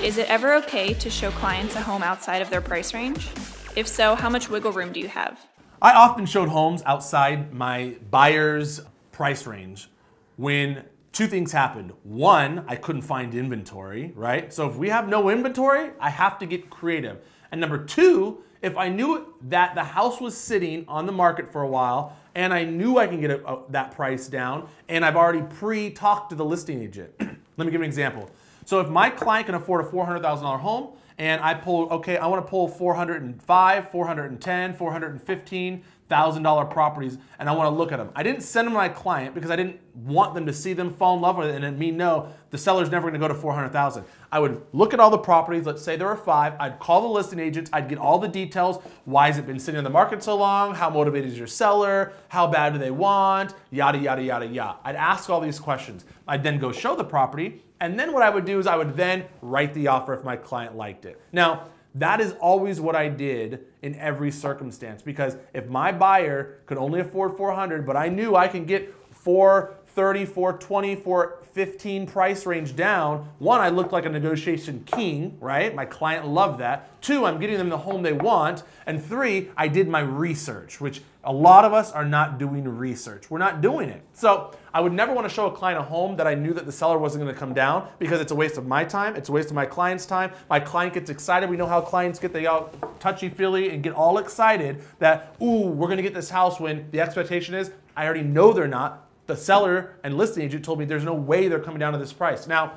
Is it ever okay to show clients a home outside of their price range? If so, how much wiggle room do you have? I often showed homes outside my buyer's price range when two things happened. One, I couldn't find inventory, right? So if we have no inventory, I have to get creative. And number two, if I knew that the house was sitting on the market for a while and I knew I can get that price down and I've already pre-talked to the listing agent. Let me give you an example. So if my client can afford a $400,000 home and I pull, okay, I want to pull 405, 410, $415,000 properties and I want to look at them. I didn't send them to my client because I didn't want them to see them, fall in love with it, and me know the seller's never going to go to 400,000. I would look at all the properties, let's say there are 5, I'd call the listing agents, I'd get all the details. Why has it been sitting on the market so long? How motivated is your seller? How bad do they want? Yada, yada, yada, yada. I'd ask all these questions. I'd then go show the property, and then what I would do is I would then write the offer if my client liked it. Now, that is always what I did in every circumstance, because if my buyer could only afford 400, but I knew I can get 430, 420, 415 price range down, one, I looked like a negotiation king, right? My client loved that. Two, I'm getting them the home they want. And three, I did my research, which a lot of us are not doing research. We're not doing it. So I would never want to show a client a home that I knew that the seller wasn't going to come down, because it's a waste of my time. It's a waste of my client's time. My client gets excited. We know how clients get, they all touchy-feely and get all excited that, ooh, we're going to get this house, when the expectation is, I already know they're not. The seller and listing agent told me there's no way they're coming down to this price. Now,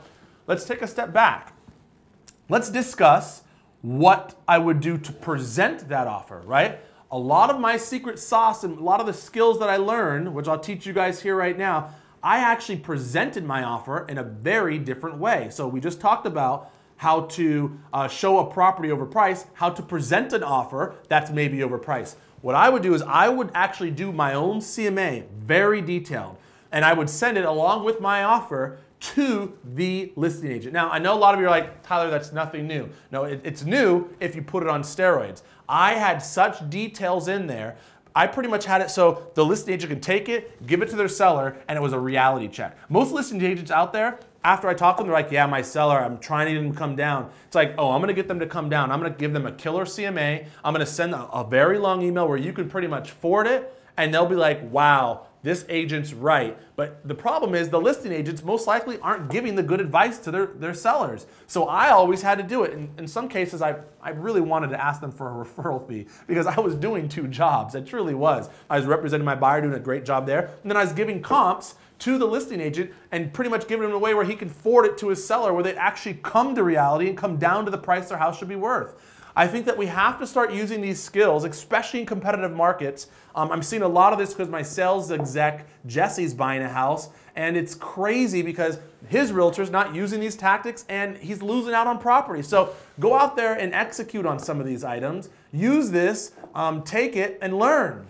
let's take a step back. Let's discuss what I would do to present that offer, right? A lot of my secret sauce and a lot of the skills that I learned, which I'll teach you guys here right now, I actually presented my offer in a very different way. So we just talked about how to show a property overpriced, how to present an offer that's maybe overpriced. What I would do is I would actually do my own CMA, very detailed, and I would send it along with my offer to the listing agent. Now, I know a lot of you are like, Tyler, that's nothing new. No, it's new if you put it on steroids. I had such details in there. I pretty much had it so the listing agent can take it, give it to their seller, and it was a reality check. Most listing agents out there, after I talk to them, they're like, yeah, my seller, I'm trying to get them to come down. It's like, oh, I'm gonna get them to come down. I'm gonna give them a killer CMA. I'm gonna send a very long email where you can pretty much forward it, and they'll be like, wow, this agent's right. But the problem is the listing agents most likely aren't giving the good advice to their sellers. So I always had to do it. In some cases, I really wanted to ask them for a referral fee because I was doing 2 jobs. It truly was. I was representing my buyer, doing a great job there. And then I was giving comps to the listing agent and pretty much giving him a way where he can forward it to his seller, where they actually come to reality and come down to the price their house should be worth. I think that we have to start using these skills, especially in competitive markets. I'm seeing a lot of this because my sales exec, Jesse's buying a house, and it's crazy because his realtor's not using these tactics and he's losing out on property. So go out there and execute on some of these items. Use this, take it, and learn.